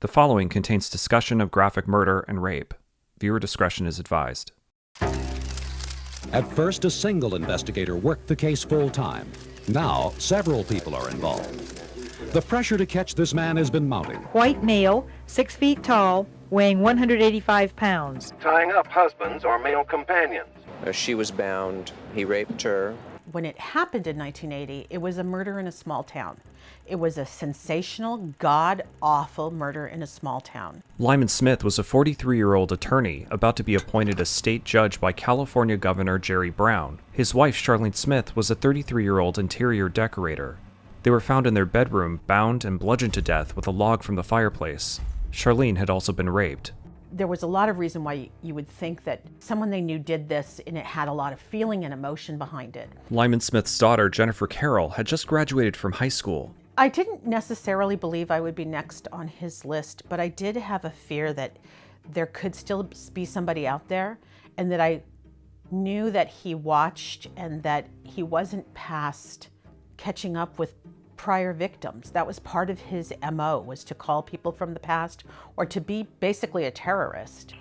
The following contains discussion of graphic murder and rape. Viewer discretion is advised. At first, a single investigator worked the case full-time. Now, several people are involved. The pressure to catch this man has been mounting. White male, 6 feet tall, weighing 185 pounds. Tying up husbands or male companions. She was bound. He raped her. When it happened in 1980, it was a murder in a small town. It was a sensational, god-awful murder in a small town. Lyman Smith was a 43-year-old attorney about to be appointed as state judge by California Governor Jerry Brown. His wife, Charlene Smith, was a 33-year-old interior decorator. They were found in their bedroom, bound and bludgeoned to death with a log from the fireplace. Charlene had also been raped. There was a lot of reason why you would think that someone they knew did this, and it had a lot of feeling and emotion behind it. Lyman Smith's daughter, Jennifer Carroll, had just graduated from high school. I didn't necessarily believe I would be next on his list, but I did have a fear that there could still be somebody out there, and that I knew that he watched and that he wasn't past catching up with prior victims. That was part of his MO, was to call people from the past or to be basically a terrorist.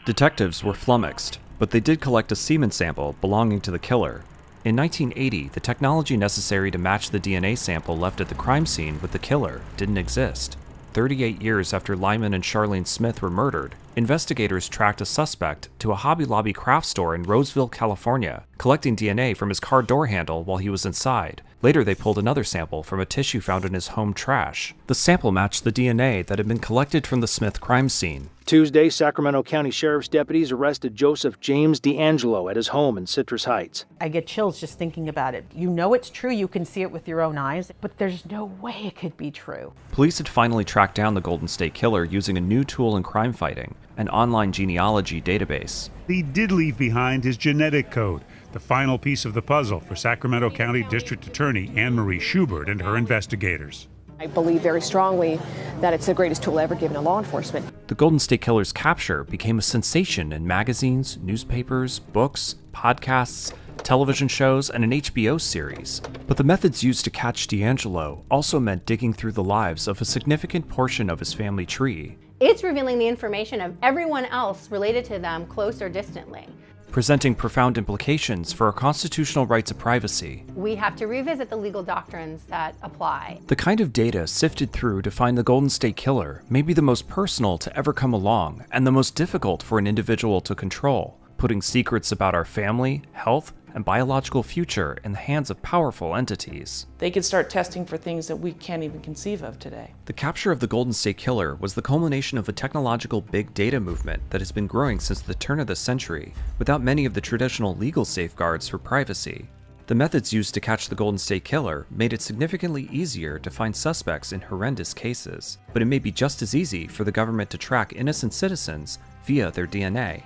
Detectives were flummoxed, but they did collect a semen sample belonging to the killer. In 1980, the technology necessary to match the DNA sample left at the crime scene with the killer didn't exist. 38 years after Lyman and Charlene Smith were murdered, investigators tracked a suspect to a Hobby Lobby craft store in Roseville, California, collecting DNA from his car door handle while he was inside. Later, they pulled another sample from a tissue found in his home trash. The sample matched the DNA that had been collected from the Smith crime scene. Tuesday, Sacramento County Sheriff's deputies arrested Joseph James D'Angelo at his home in Citrus Heights. I get chills just thinking about it. You know it's true, you can see it with your own eyes, but there's no way it could be true. Police had finally tracked down the Golden State Killer using a new tool in crime fighting, an online genealogy database. He did leave behind his genetic code, the final piece of the puzzle for Sacramento County District Attorney Anne Marie Schubert and her investigators. I believe very strongly that it's the greatest tool ever given to law enforcement. The Golden State Killer's capture became a sensation in magazines, newspapers, books, podcasts, television shows, and an HBO series. But the methods used to catch D'Angelo also meant digging through the lives of a significant portion of his family tree. It's revealing the information of everyone else related to them, close or distantly. Presenting profound implications for our constitutional right to privacy. We have to revisit the legal doctrines that apply. The kind of data sifted through to find the Golden State Killer may be the most personal to ever come along and the most difficult for an individual to control, putting secrets about our family, health, and biological future in the hands of powerful entities. They could start testing for things that we can't even conceive of today. The capture of the Golden State Killer was the culmination of a technological big data movement that has been growing since the turn of the century, without many of the traditional legal safeguards for privacy. The methods used to catch the Golden State Killer made it significantly easier to find suspects in horrendous cases, but it may be just as easy for the government to track innocent citizens via their DNA.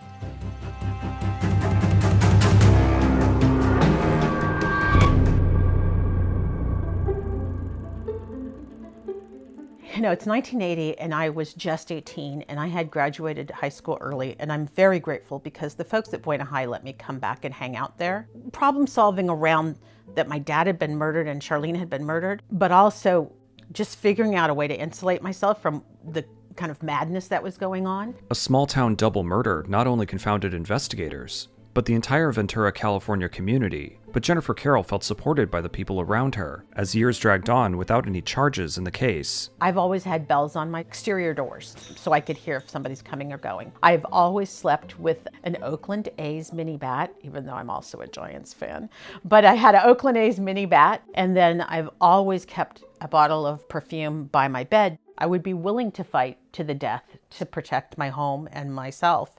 You know, it's 1980 and I was just 18 and I had graduated high school early, and I'm very grateful because the folks at Buena High let me come back and hang out there. Problem solving around that my dad had been murdered and Charlene had been murdered, but also just figuring out a way to insulate myself from the kind of madness that was going on. A small town double murder not only confounded investigators, but the entire Ventura, California community. But Jennifer Carroll felt supported by the people around her as years dragged on without any charges in the case. I've always had bells on my exterior doors so I could hear if somebody's coming or going. I've always slept with an Oakland A's mini bat, even though I'm also a Giants fan. But I had an Oakland A's mini bat, and then I've always kept a bottle of perfume by my bed. I would be willing to fight to the death to protect my home and myself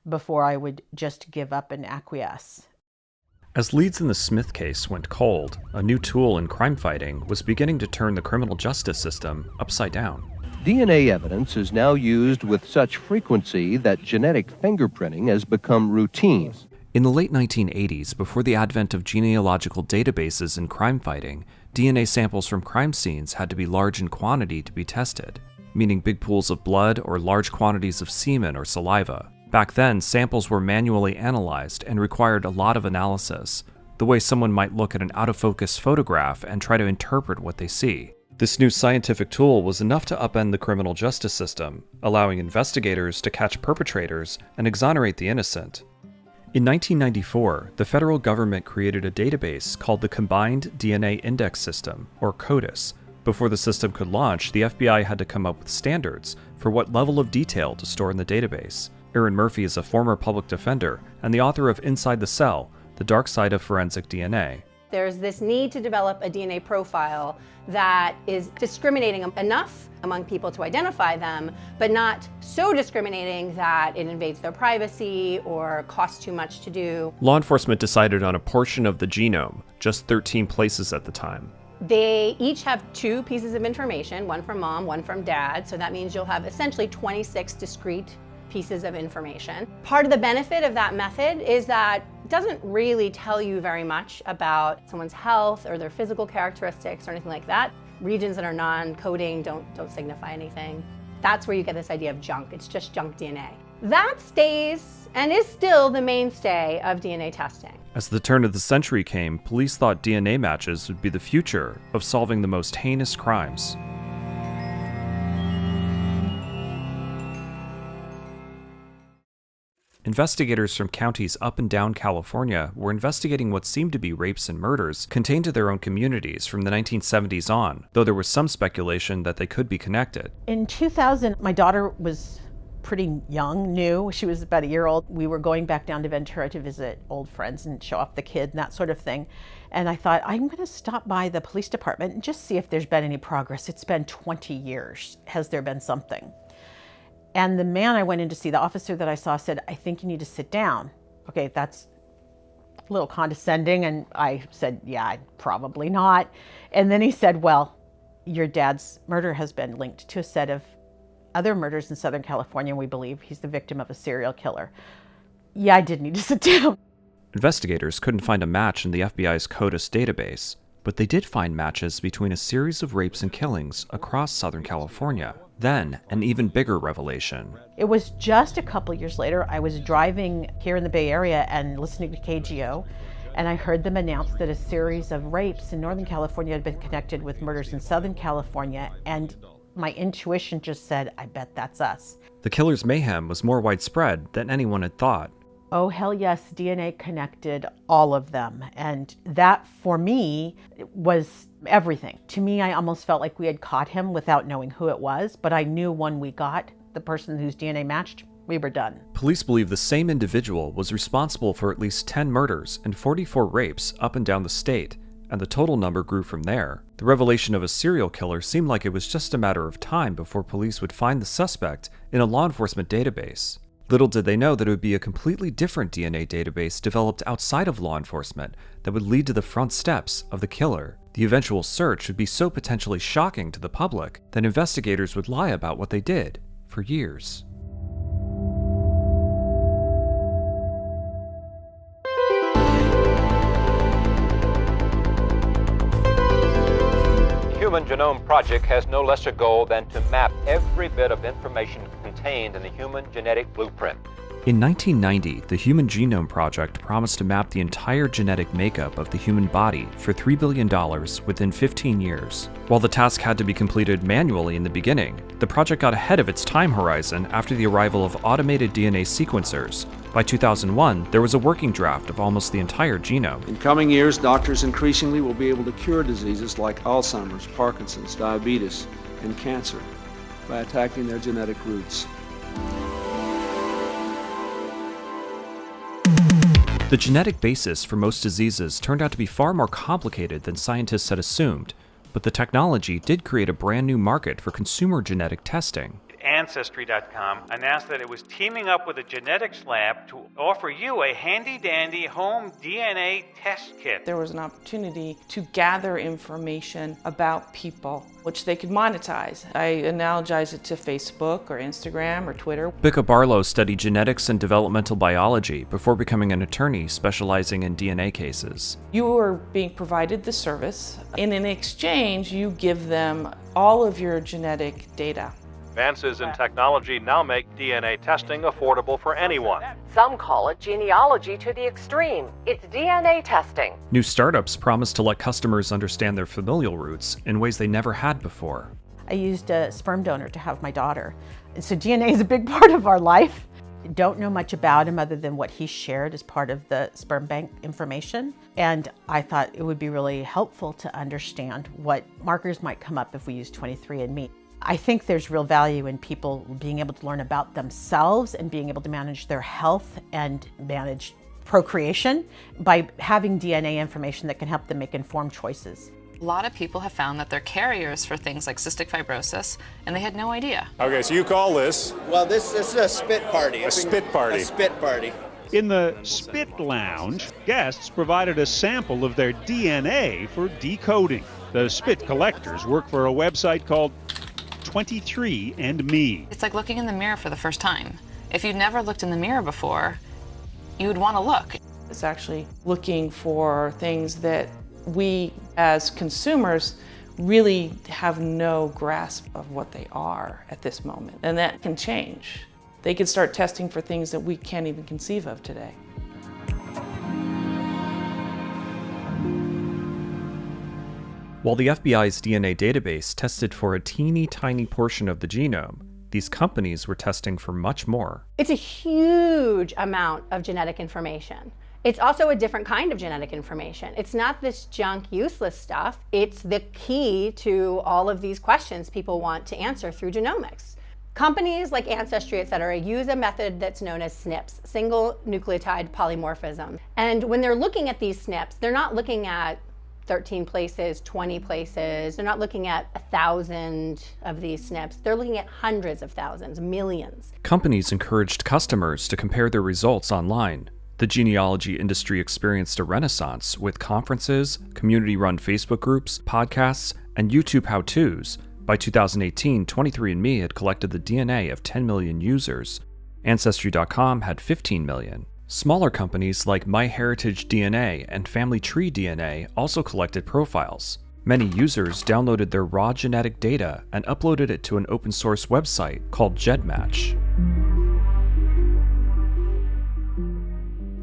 before I would just give up and acquiesce. As leads in the Smith case went cold, a new tool in crime fighting was beginning to turn the criminal justice system upside down. DNA evidence is now used with such frequency that genetic fingerprinting has become routine. In the late 1980s, before the advent of genealogical databases in crime fighting, DNA samples from crime scenes had to be large in quantity to be tested, meaning big pools of blood or large quantities of semen or saliva. Back then, samples were manually analyzed and required a lot of analysis. the way someone might look at an out-of-focus photograph and try to interpret what they see. This new scientific tool was enough to upend the criminal justice system, allowing investigators to catch perpetrators and exonerate the innocent. In 1994, the federal government created a database called the Combined DNA Index System, or CODIS. Before the system could launch, the FBI had to come up with standards for what level of detail to store in the database. Erin Murphy is a former public defender and the author of Inside the Cell, The Dark Side of Forensic DNA. There's this need to develop a DNA profile that is discriminating enough among people to identify them, but not so discriminating that it invades their privacy or costs too much to do. Law enforcement decided on a portion of the genome, just 13 places at the time. They each have 2 pieces of information, one from mom, one from dad, so that means you'll have essentially 26 discrete pieces of information. Part of the benefit of that method is that it doesn't really tell you very much about someone's health or their physical characteristics or anything like that. Regions that are non-coding don't signify anything. That's where you get this idea of junk. It's just junk DNA. That stays and is still the mainstay of DNA testing. As the turn of the century came, police thought DNA matches would be the future of solving the most heinous crimes. Investigators from counties up and down California were investigating what seemed to be rapes and murders contained to their own communities from the 1970s on, though there was some speculation that they could be connected. In 2000, my daughter was pretty young, new. She was about a year old. We were going back down to Ventura to visit old friends and show off the kid and that sort of thing. And I thought, I'm going to stop by the police department and just see if there's been any progress. It's been 20 years. Has there been something? And the man I went in to see, the officer that I saw, said, I think you need to sit down. Okay, that's a little condescending. And I said, yeah, probably not. And then he said, well, your dad's murder has been linked to a set of other murders in Southern California. We believe he's the victim of a serial killer. Yeah, I did need to sit down. Investigators couldn't find a match in the FBI's CODIS database, but they did find matches between a series of rapes and killings across Southern California. Then, an even bigger revelation. It was just a couple years later, I was driving here in the Bay Area and listening to KGO, and I heard them announce that a series of rapes in Northern California had been connected with murders in Southern California, and my intuition just said, I bet that's us. The killer's mayhem was more widespread than anyone had thought. Oh, hell yes, DNA connected all of them. And that, for me, was everything. To me, I almost felt like we had caught him without knowing who it was, but I knew when we got the person whose DNA matched, we were done. Police believe the same individual was responsible for at least 10 murders and 44 rapes up and down the state, and the total number grew from there. The revelation of a serial killer seemed like it was just a matter of time before police would find the suspect in a law enforcement database. Little did they know that it would be a completely different DNA database developed outside of law enforcement that would lead to the front steps of the killer. The eventual search would be so potentially shocking to the public that investigators would lie about what they did for years. The Human Genome Project has no lesser goal than to map every bit of information contained in the human genetic blueprint. In 1990, the Human Genome Project promised to map the entire genetic makeup of the human body for $3 billion within 15 years. While the task had to be completed manually in the beginning, the project got ahead of its time horizon after the arrival of automated DNA sequencers. By 2001, there was a working draft of almost the entire genome. In coming years, doctors increasingly will be able to cure diseases like Alzheimer's, Parkinson's, diabetes, and cancer by attacking their genetic roots. The genetic basis for most diseases turned out to be far more complicated than scientists had assumed, but the technology did create a brand new market for consumer genetic testing. Ancestry.com announced that it was teaming up with a genetics lab to offer you a handy-dandy home DNA test kit. There was an opportunity to gather information about people, which they could monetize. I analogize it to Facebook or Instagram or Twitter. Bika Barlow studied genetics and developmental biology before becoming an attorney specializing in DNA cases. You are being provided the service, and in exchange, you give them all of your genetic data. Advances in technology now make DNA testing affordable for anyone. Some call it genealogy to the extreme. It's DNA testing. New startups promise to let customers understand their familial roots in ways they never had before. I used a sperm donor to have my daughter. So DNA is a big part of our life. Don't know much about him other than what he shared as part of the sperm bank information. And I thought it would be really helpful to understand what markers might come up if we use 23andMe. I think there's real value in people being able to learn about themselves and being able to manage their health and manage procreation by having DNA information that can help them make informed choices. A lot of people have found that they're carriers for things like cystic fibrosis, and they had no idea. Okay, so you call this? Well, this is a spit party. A spit party. A spit party. In the Spit Lounge, guests provided a sample of their DNA for decoding. The spit collectors work for a website called 23andMe. It's like looking in the mirror for the first time. If you'd never looked in the mirror before, you would want to look. It's actually looking for things that we as consumers really have no grasp of what they are at this moment. And that can change. They could start testing for things that we can't even conceive of today. While the FBI's DNA database tested for a teeny tiny portion of the genome, these companies were testing for much more. It's a huge amount of genetic information. It's also a different kind of genetic information. It's not this junk, useless stuff. It's the key to all of these questions people want to answer through genomics. Companies like Ancestry, et cetera, use a method that's known as SNPs, single nucleotide polymorphism. And when they're looking at these SNPs, they're not looking at 13 places, 20 places. They're not looking at 1,000 of these SNPs. They're looking at hundreds of thousands, millions. Companies encouraged customers to compare their results online. The genealogy industry experienced a renaissance with conferences, community-run Facebook groups, podcasts, and YouTube how-tos. By 2018, 23andMe had collected the DNA of 10 million users. Ancestry.com had 15 million. Smaller companies like MyHeritage DNA and Family Tree DNA also collected profiles. Many users downloaded their raw genetic data and uploaded it to an open-source website called GEDmatch.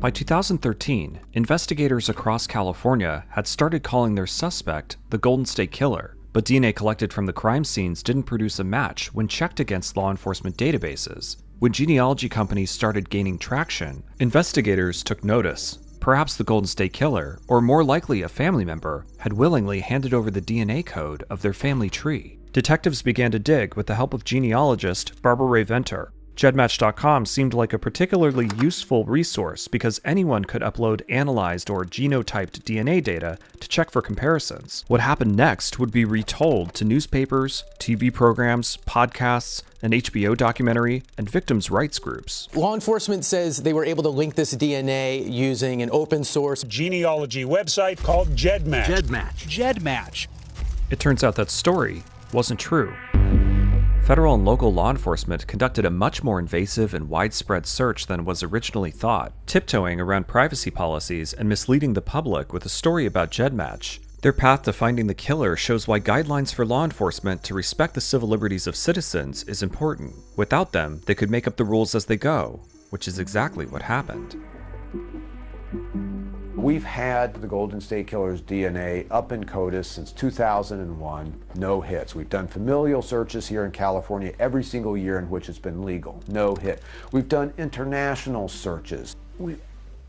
By 2013, investigators across California had started calling their suspect the Golden State Killer, but DNA collected from the crime scenes didn't produce a match when checked against law enforcement databases. When genealogy companies started gaining traction, investigators took notice. Perhaps the Golden State Killer, or more likely a family member, had willingly handed over the DNA code of their family tree. Detectives began to dig with the help of genealogist Barbara Ray Venter. GEDmatch.com seemed like a particularly useful resource because anyone could upload analyzed or genotyped DNA data to check for comparisons. What happened next would be retold to newspapers, TV programs, podcasts, an HBO documentary, and victims' rights groups. Law enforcement says they were able to link this DNA using an open source genealogy website called GEDmatch. GEDmatch. It turns out that story wasn't true. Federal and local law enforcement conducted a much more invasive and widespread search than was originally thought, tiptoeing around privacy policies and misleading the public with a story about GEDmatch. Their path to finding the killer shows why guidelines for law enforcement to respect the civil liberties of citizens is important. Without them, they could make up the rules as they go, which is exactly what happened. We've had the Golden State Killer's DNA up in CODIS since 2001, no hits. We've done familial searches here in California every single year in which it's been legal, no hit. We've done international searches. We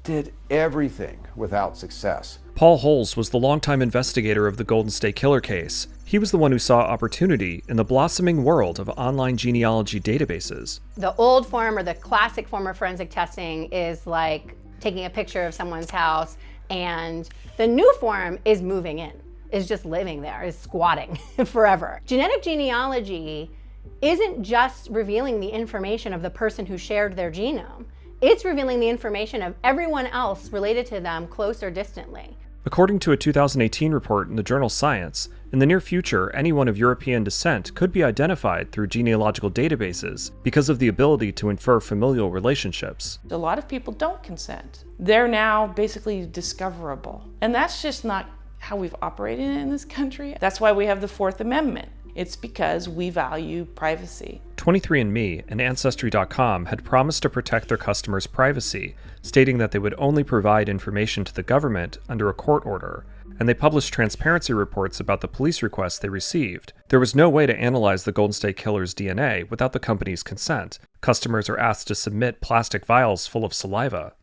did everything without success. Paul Holes was the longtime investigator of the Golden State Killer case. He was the one who saw opportunity in the blossoming world of online genealogy databases. The old form or the classic form of forensic testing is like taking a picture of someone's house, and the new form is moving in, is just living there, is squatting forever. Genetic genealogy isn't just revealing the information of the person who shared their genome. It's revealing the information of everyone else related to them, close or distantly. According to a 2018 report in the journal Science, in the near future, anyone of European descent could be identified through genealogical databases because of the ability to infer familial relationships. A lot of people don't consent. They're now basically discoverable. And that's just not how we've operated in this country. That's why we have the Fourth Amendment. It's because we value privacy. 23andMe and Ancestry.com had promised to protect their customers' privacy, stating that they would only provide information to the government under a court order, and they published transparency reports about the police requests they received. There was no way to analyze the Golden State Killer's DNA without the company's consent. Customers are asked to submit plastic vials full of saliva.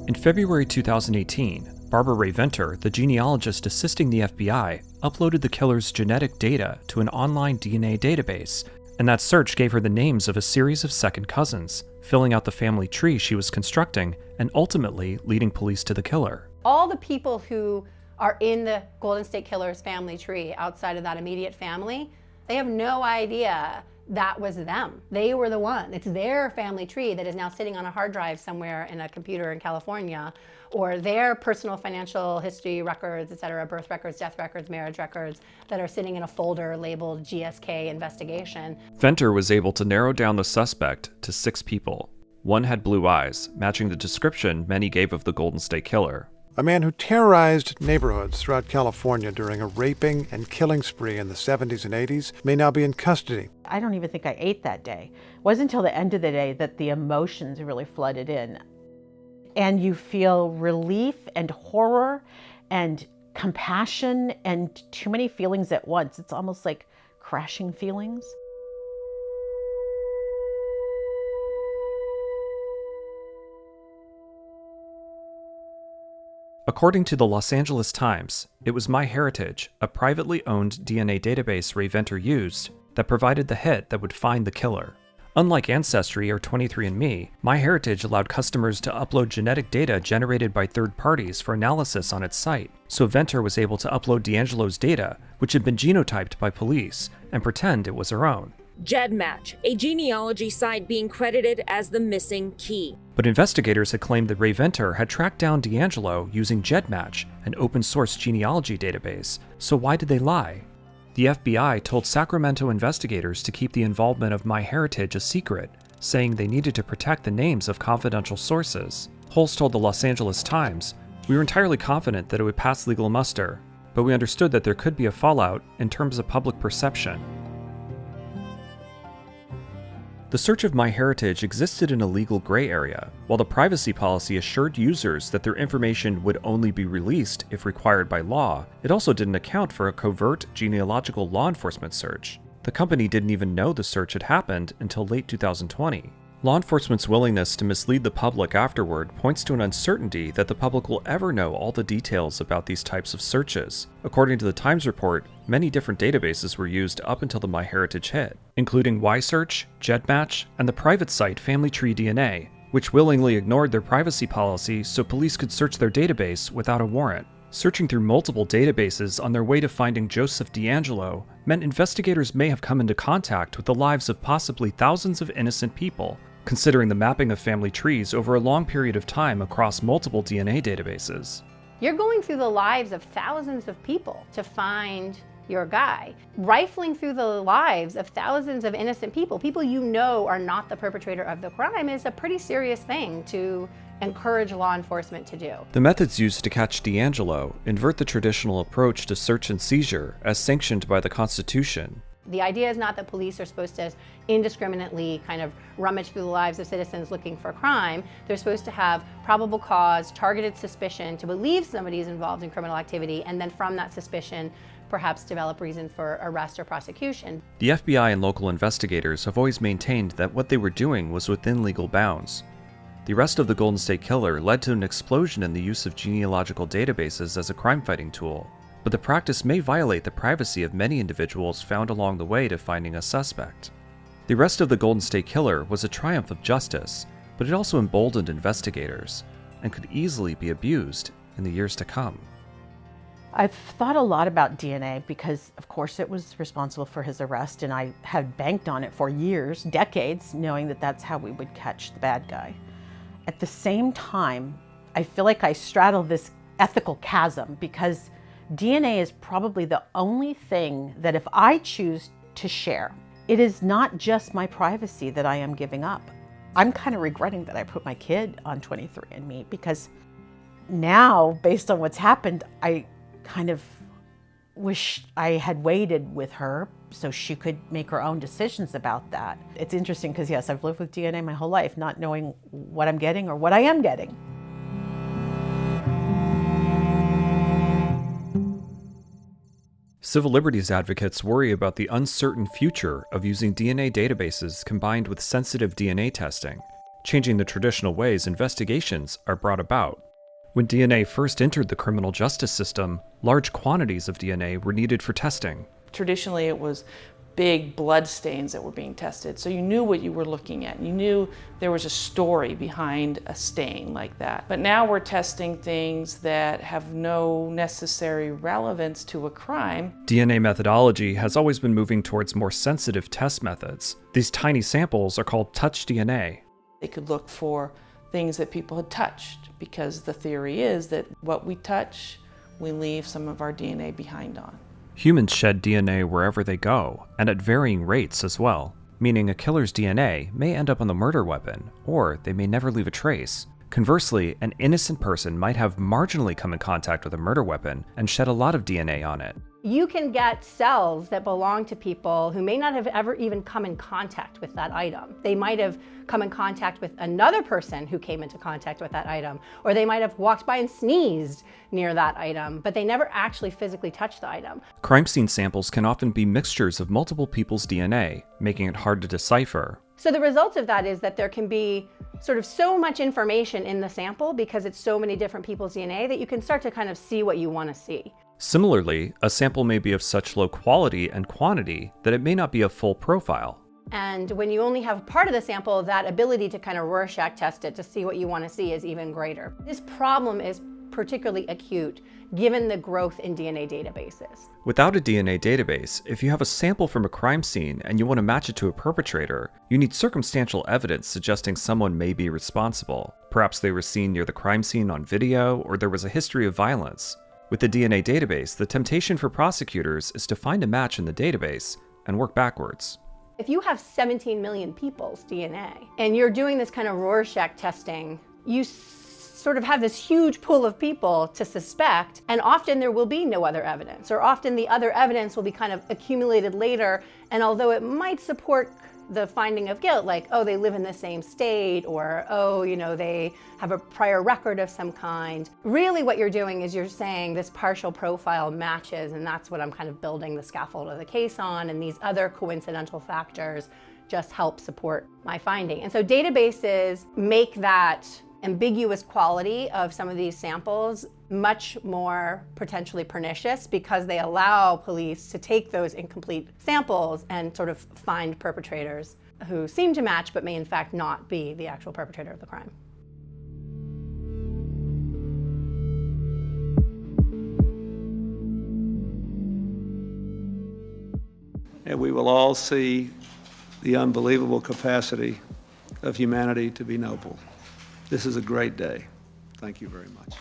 In February 2018, Barbara Rae Venter, the genealogist assisting the FBI, uploaded the killer's genetic data to an online DNA database, and that search gave her the names of a series of second cousins, filling out the family tree she was constructing and ultimately leading police to the killer. All the people who are in the Golden State Killer's family tree outside of that immediate family, they have no idea that was them. They were the one. It's their family tree that is now sitting on a hard drive somewhere in a computer in California, or their personal financial history records, et cetera, birth records, death records, marriage records, that are sitting in a folder labeled GSK investigation. Venter was able to narrow down the suspect to 6 people. One had blue eyes, matching the description many gave of the Golden State Killer. A man who terrorized neighborhoods throughout California during a raping and killing spree in the 70s and 80s may now be in custody. I don't even think I ate that day. It wasn't until the end of the day that the emotions really flooded in. And you feel relief and horror and compassion and too many feelings at once. It's almost like crashing feelings. According to the Los Angeles Times, it was MyHeritage, a privately owned DNA database Rae Venter used, that provided the hit that would find the killer. Unlike Ancestry or 23andMe, MyHeritage allowed customers to upload genetic data generated by third parties for analysis on its site, so Venter was able to upload DeAngelo's data, which had been genotyped by police, and pretend it was her own. GEDmatch, a genealogy site being credited as the missing key. But investigators had claimed that Rae Venter had tracked down DeAngelo using GEDmatch, an open-source genealogy database, so why did they lie? The FBI told Sacramento investigators to keep the involvement of MyHeritage a secret, saying they needed to protect the names of confidential sources. Holz told the Los Angeles Times, "We were entirely confident that it would pass legal muster, but we understood that there could be a fallout in terms of public perception." The search of MyHeritage existed in a legal gray area, while the privacy policy assured users that their information would only be released if required by law. It also didn't account for a covert genealogical law enforcement search. The company didn't even know the search had happened until late 2020. Law enforcement's willingness to mislead the public afterward points to an uncertainty that the public will ever know all the details about these types of searches. According to the Times report, many different databases were used up until the MyHeritage hit, including YSearch, GEDmatch, and the private site Family Tree DNA, which willingly ignored their privacy policy so police could search their database without a warrant. Searching through multiple databases on their way to finding Joseph DeAngelo meant investigators may have come into contact with the lives of possibly thousands of innocent people, considering the mapping of family trees over a long period of time across multiple DNA databases. You're going through the lives of thousands of people to find your guy. Rifling through the lives of thousands of innocent people, people you know are not the perpetrator of the crime, is a pretty serious thing to encourage law enforcement to do. The methods used to catch DeAngelo invert the traditional approach to search and seizure as sanctioned by the Constitution. The idea is not that police are supposed to indiscriminately kind of rummage through the lives of citizens looking for crime. They're supposed to have probable cause, targeted suspicion to believe somebody is involved in criminal activity, and then from that suspicion, perhaps develop reason for arrest or prosecution. The FBI and local investigators have always maintained that what they were doing was within legal bounds. The arrest of the Golden State Killer led to an explosion in the use of genealogical databases as a crime-fighting tool. But the practice may violate the privacy of many individuals found along the way to finding a suspect. The arrest of the Golden State Killer was a triumph of justice, but it also emboldened investigators, and could easily be abused in the years to come. I've thought a lot about DNA because, of course, it was responsible for his arrest, and I had banked on it for years, decades, knowing that that's how we would catch the bad guy. At the same time, I feel like I straddle this ethical chasm because DNA is probably the only thing that if I choose to share, it is not just my privacy that I am giving up. I'm kind of regretting that I put my kid on 23andMe because now, based on what's happened, I kind of wish I had waited with her so she could make her own decisions about that. It's interesting because, yes, I've lived with DNA my whole life, not knowing what I'm getting or what I am getting. Civil liberties advocates worry about the uncertain future of using DNA databases combined with sensitive DNA testing, changing the traditional ways investigations are brought about. When DNA first entered the criminal justice system, large quantities of DNA were needed for testing. Traditionally, it was big blood stains that were being tested, so you knew what you were looking at. You knew there was a story behind a stain like that. But now we're testing things that have no necessary relevance to a crime. DNA methodology has always been moving towards more sensitive test methods. These tiny samples are called touch DNA. They could look for things that people had touched, because the theory is that what we touch, we leave some of our DNA behind on. Humans shed DNA wherever they go, and at varying rates as well, meaning a killer's DNA may end up on the murder weapon, or they may never leave a trace. Conversely, an innocent person might have marginally come in contact with a murder weapon and shed a lot of DNA on it. You can get cells that belong to people who may not have ever even come in contact with that item. They might have come in contact with another person who came into contact with that item, or they might have walked by and sneezed near that item, but they never actually physically touched the item. Crime scene samples can often be mixtures of multiple people's DNA, making it hard to decipher. So the result of that is that there can be sort of so much information in the sample because it's so many different people's DNA that you can start to kind of see what you want to see. Similarly, a sample may be of such low quality and quantity that it may not be a full profile. And when you only have part of the sample, that ability to kind of Rorschach test it to see what you want to see is even greater. This problem is particularly acute given the growth in DNA databases. Without a DNA database, if you have a sample from a crime scene and you want to match it to a perpetrator, you need circumstantial evidence suggesting someone may be responsible. Perhaps they were seen near the crime scene on video, or there was a history of violence. With the DNA database, the temptation for prosecutors is to find a match in the database and work backwards. If you have 17 million people's DNA and you're doing this kind of Rorschach testing, you sort of have this huge pool of people to suspect, and often there will be no other evidence, or often the other evidence will be kind of accumulated later, and although it might support the finding of guilt, like, oh, they live in the same state, or, oh, you know, they have a prior record of some kind. Really what you're doing is you're saying this partial profile matches, and that's what I'm kind of building the scaffold of the case on, and these other coincidental factors just help support my finding. And so databases make that ambiguous quality of some of these samples much more potentially pernicious because they allow police to take those incomplete samples and sort of find perpetrators who seem to match but may in fact not be the actual perpetrator of the crime. And we will all see the unbelievable capacity of humanity to be noble. This is a great day. Thank you very much.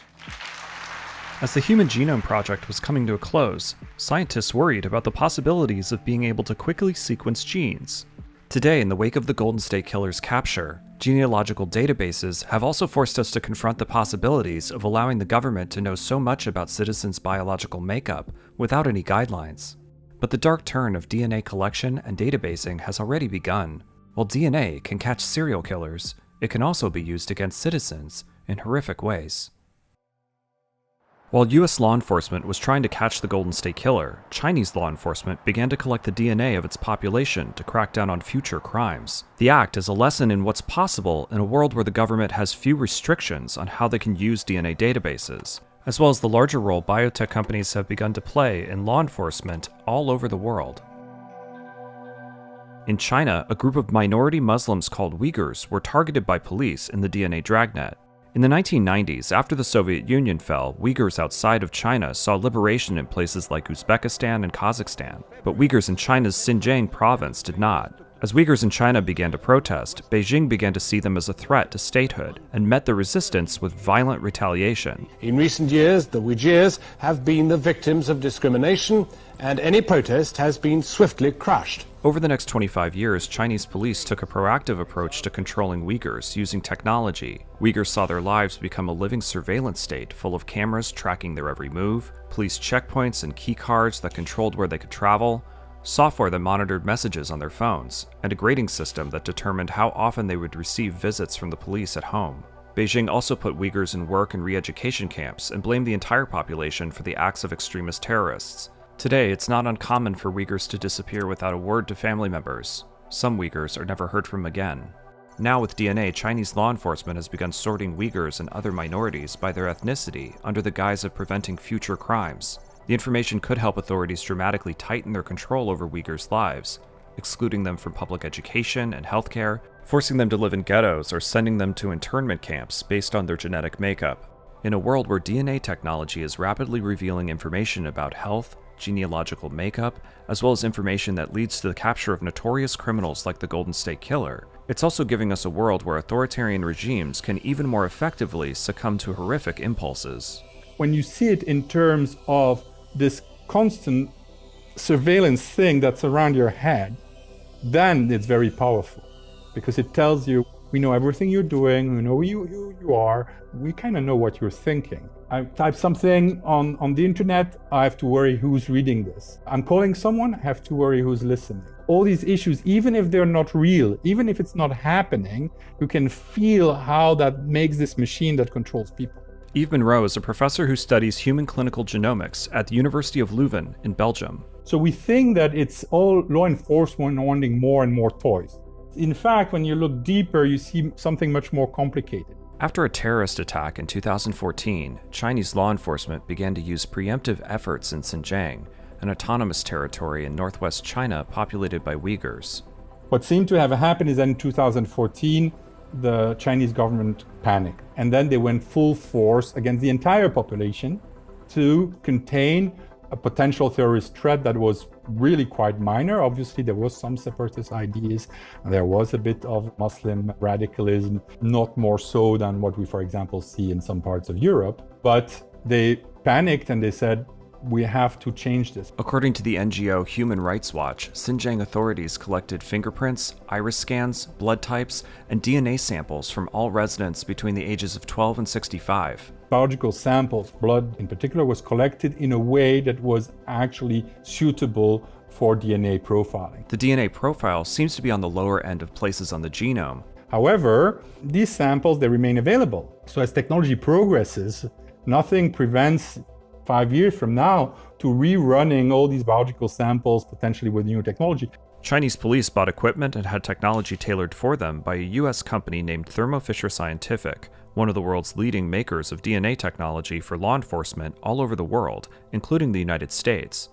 As the Human Genome Project was coming to a close, scientists worried about the possibilities of being able to quickly sequence genes. Today, in the wake of the Golden State Killer's capture, genealogical databases have also forced us to confront the possibilities of allowing the government to know so much about citizens' biological makeup without any guidelines. But the dark turn of DNA collection and databasing has already begun. While DNA can catch serial killers, it can also be used against citizens in horrific ways. While US law enforcement was trying to catch the Golden State Killer, Chinese law enforcement began to collect the DNA of its population to crack down on future crimes. The act is a lesson in what's possible in a world where the government has few restrictions on how they can use DNA databases, as well as the larger role biotech companies have begun to play in law enforcement all over the world. In China, a group of minority Muslims called Uyghurs were targeted by police in the DNA dragnet. In the 1990s, after the Soviet Union fell, Uyghurs outside of China saw liberation in places like Uzbekistan and Kazakhstan, but Uyghurs in China's Xinjiang province did not. As Uyghurs in China began to protest, Beijing began to see them as a threat to statehood and met the resistance with violent retaliation. In recent years, the Uyghurs have been the victims of discrimination, and any protest has been swiftly crushed. Over the next 25 years, Chinese police took a proactive approach to controlling Uyghurs using technology. Uyghurs saw their lives become a living surveillance state full of cameras tracking their every move, police checkpoints and key cards that controlled where they could travel, software that monitored messages on their phones, and a grading system that determined how often they would receive visits from the police at home. Beijing also put Uyghurs in work and re-education camps and blamed the entire population for the acts of extremist terrorists. Today, it's not uncommon for Uyghurs to disappear without a word to family members. Some Uyghurs are never heard from again. Now with DNA, Chinese law enforcement has begun sorting Uyghurs and other minorities by their ethnicity under the guise of preventing future crimes. The information could help authorities dramatically tighten their control over Uyghurs' lives, excluding them from public education and healthcare, forcing them to live in ghettos, or sending them to internment camps based on their genetic makeup. In a world where DNA technology is rapidly revealing information about health, genealogical makeup, as well as information that leads to the capture of notorious criminals like the Golden State Killer, it's also giving us a world where authoritarian regimes can even more effectively succumb to horrific impulses. When you see it in terms of this constant surveillance thing that's around your head, then it's very powerful, because it tells you, we know everything you're doing, we know who you are, we kind of know what you're thinking. I type something on the internet, I have to worry who's reading this. I'm calling someone, I have to worry who's listening. All these issues, even if they're not real, even if it's not happening, you can feel how that makes this machine that controls people. Yves Monroe is a professor who studies human clinical genomics at the University of Leuven in Belgium. So we think that it's all law enforcement wanting more and more toys. In fact, when you look deeper, you see something much more complicated. After a terrorist attack in 2014, Chinese law enforcement began to use preemptive efforts in Xinjiang, an autonomous territory in northwest China populated by Uyghurs. What seemed to have happened is that in 2014, the Chinese government panicked, and then they went full force against the entire population to contain a potential terrorist threat that was really quite minor. Obviously, there was some separatist ideas, and there was a bit of Muslim radicalism, not more so than what we, for example, see in some parts of Europe. But they panicked and they said, we have to change this. According to the NGO Human Rights Watch, Xinjiang authorities collected fingerprints, iris scans, blood types, and DNA samples from all residents between the ages of 12 and 65. Biological samples, blood in particular, was collected in a way that was actually suitable for DNA profiling. The DNA profile seems to be on the lower end of places on the genome. However, these samples, they remain available. So as technology progresses, nothing prevents 5 years from now to rerunning all these biological samples, potentially with new technology. Chinese police bought equipment and had technology tailored for them by a US company named Thermo Fisher Scientific, one of the world's leading makers of DNA technology for law enforcement all over the world, including the United States.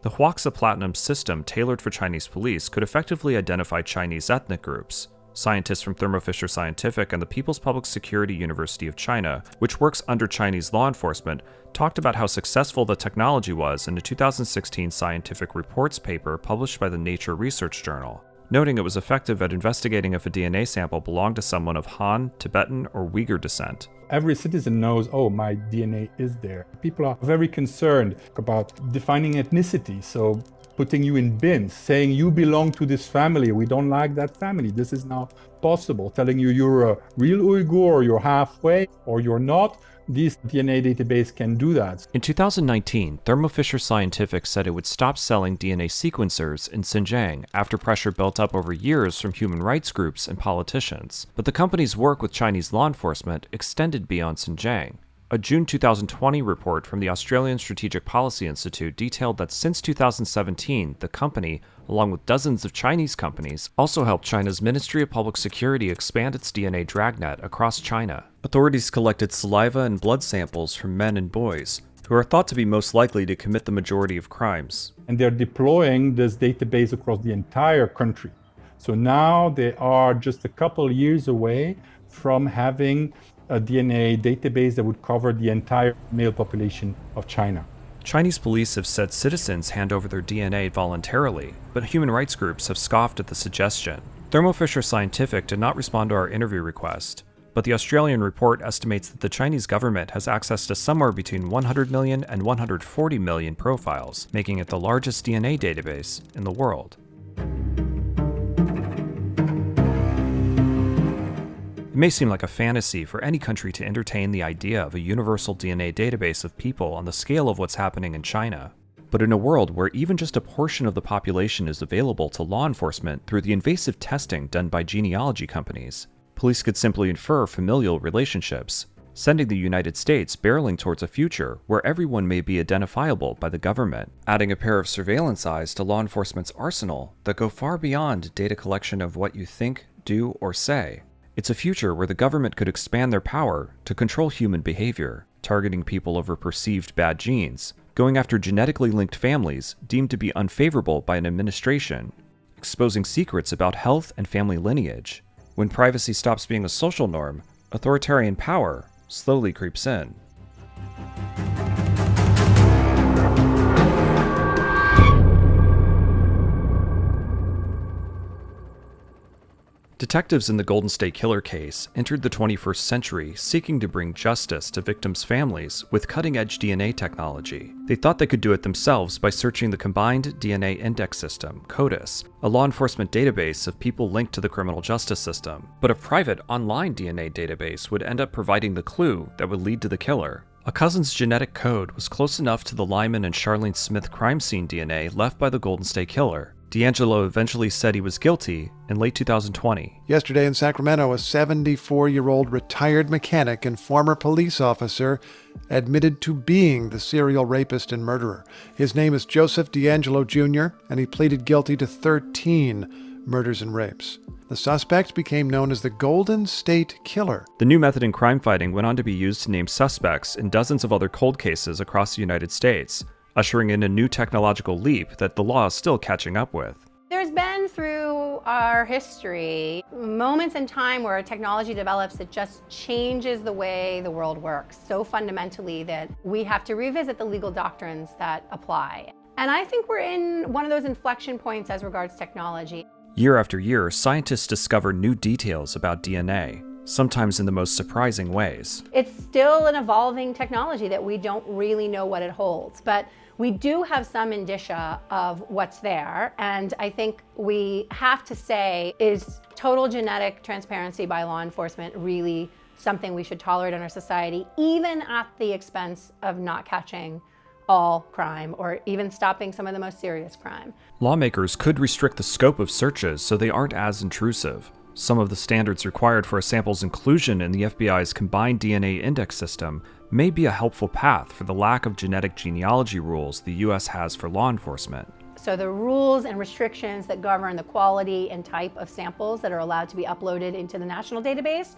The Huaxa Platinum system tailored for Chinese police could effectively identify Chinese ethnic groups. Scientists from Thermo Fisher Scientific and the People's Public Security University of China, which works under Chinese law enforcement, talked about how successful the technology was in a 2016 scientific reports paper published by the Nature Research Journal, noting it was effective at investigating if a DNA sample belonged to someone of Han, Tibetan, or Uyghur descent. Every citizen knows, oh, my DNA is there. People are very concerned about defining ethnicity, so putting you in bins, saying you belong to this family, we don't like that family. This is now possible. Telling you you're a real Uyghur, or you're halfway, or you're not. This DNA database can do that. In 2019, Thermo Fisher Scientific said it would stop selling DNA sequencers in Xinjiang after pressure built up over years from human rights groups and politicians. But the company's work with Chinese law enforcement extended beyond Xinjiang. A June 2020 report from the Australian Strategic Policy Institute detailed that since 2017, the company, along with dozens of Chinese companies, also helped China's Ministry of Public Security expand its DNA dragnet across China. Authorities collected saliva and blood samples from men and boys, who are thought to be most likely to commit the majority of crimes. And they're deploying this database across the entire country. So now they are just a couple years away from having a DNA database that would cover the entire male population of China. Chinese police have said citizens hand over their DNA voluntarily, but human rights groups have scoffed at the suggestion. Thermo Fisher Scientific did not respond to our interview request, but the Australian report estimates that the Chinese government has access to somewhere between 100 million and 140 million profiles, making it the largest DNA database in the world. It may seem like a fantasy for any country to entertain the idea of a universal DNA database of people on the scale of what's happening in China. But in a world where even just a portion of the population is available to law enforcement through the invasive testing done by genealogy companies, police could simply infer familial relationships, sending the United States barreling towards a future where everyone may be identifiable by the government, adding a pair of surveillance eyes to law enforcement's arsenal that go far beyond data collection of what you think, do, or say. It's a future where the government could expand their power to control human behavior, targeting people over perceived bad genes, going after genetically linked families deemed to be unfavorable by an administration, exposing secrets about health and family lineage. When privacy stops being a social norm, authoritarian power slowly creeps in. Detectives in the Golden State Killer case entered the 21st century seeking to bring justice to victims' families with cutting-edge DNA technology. They thought they could do it themselves by searching the Combined DNA Index System, CODIS, a law enforcement database of people linked to the criminal justice system. But a private online DNA database would end up providing the clue that would lead to the killer. A cousin's genetic code was close enough to the Lyman and Charlene Smith crime scene DNA left by the Golden State Killer. D'Angelo eventually said he was guilty in late 2020. Yesterday in Sacramento, a 74-year-old retired mechanic and former police officer admitted to being the serial rapist and murderer. His name is Joseph D'Angelo Jr., and he pleaded guilty to 13 murders and rapes. The suspect became known as the Golden State Killer. The new method in crime fighting went on to be used to name suspects in dozens of other cold cases across the United States, ushering in a new technological leap that the law is still catching up with. There's been through our history moments in time where technology develops that just changes the way the world works so fundamentally that we have to revisit the legal doctrines that apply. And I think we're in one of those inflection points as regards technology. Year after year, scientists discover new details about DNA, sometimes in the most surprising ways. It's still an evolving technology that we don't really know what it holds, but we do have some indicia of what's there, and I think we have to say, is total genetic transparency by law enforcement really something we should tolerate in our society, even at the expense of not catching all crime or even stopping some of the most serious crime? Lawmakers could restrict the scope of searches so they aren't as intrusive. Some of the standards required for a sample's inclusion in the FBI's Combined DNA Index System may be a helpful path for the lack of genetic genealogy rules the U.S. has for law enforcement. So the rules and restrictions that govern the quality and type of samples that are allowed to be uploaded into the national database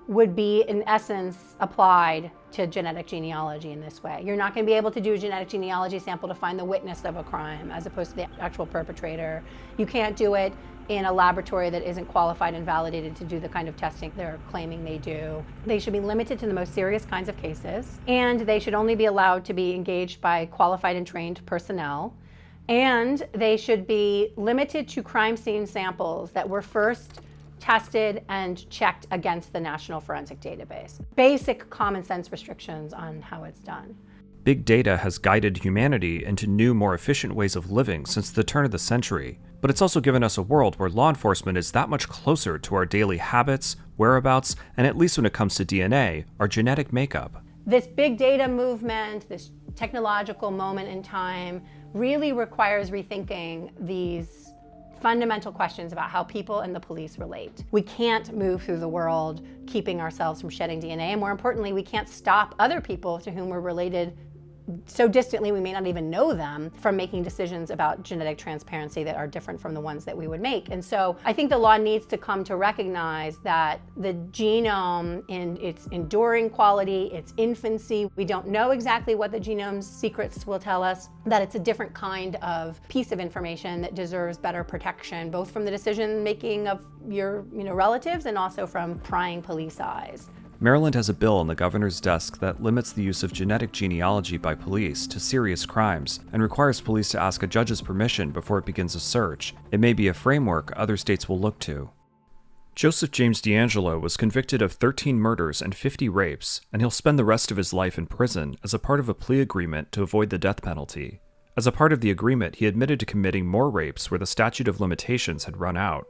would be, in essence, applied to genetic genealogy in this way. You're not going to be able to do a genetic genealogy sample to find the witness of a crime as opposed to the actual perpetrator. You can't do it in a laboratory that isn't qualified and validated to do the kind of testing they're claiming they do. They should be limited to the most serious kinds of cases, and they should only be allowed to be engaged by qualified and trained personnel, and they should be limited to crime scene samples that were first tested and checked against the National Forensic Database. Basic common sense restrictions on how it's done. Big data has guided humanity into new, more efficient ways of living since the turn of the century, but it's also given us a world where law enforcement is that much closer to our daily habits, whereabouts, and at least when it comes to DNA, our genetic makeup. This big data movement, this technological moment in time, really requires rethinking these fundamental questions about how people and the police relate. We can't move through the world keeping ourselves from shedding DNA, and more importantly, we can't stop other people to whom we're related so distantly we may not even know them from making decisions about genetic transparency that are different from the ones that we would make. And so I think the law needs to come to recognize that the genome in its enduring quality, its infancy, we don't know exactly what the genome's secrets will tell us, that it's a different kind of piece of information that deserves better protection, both from the decision making of your relatives and also from prying police eyes. Maryland has a bill on the governor's desk that limits the use of genetic genealogy by police to serious crimes and requires police to ask a judge's permission before it begins a search. It may be a framework other states will look to. Joseph James D'Angelo was convicted of 13 murders and 50 rapes, and he'll spend the rest of his life in prison as a part of a plea agreement to avoid the death penalty. As a part of the agreement, he admitted to committing more rapes where the statute of limitations had run out.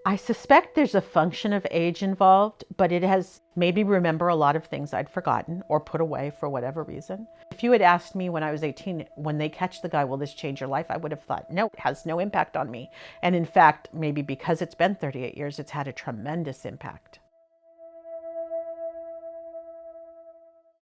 I suspect there's a function of age involved, but it has made me remember a lot of things I'd forgotten or put away for whatever reason. If you had asked me when I was 18, when they catch the guy, will this change your life? I would have thought, no, it has no impact on me. And in fact, maybe because it's been 38 years, it's had a tremendous impact.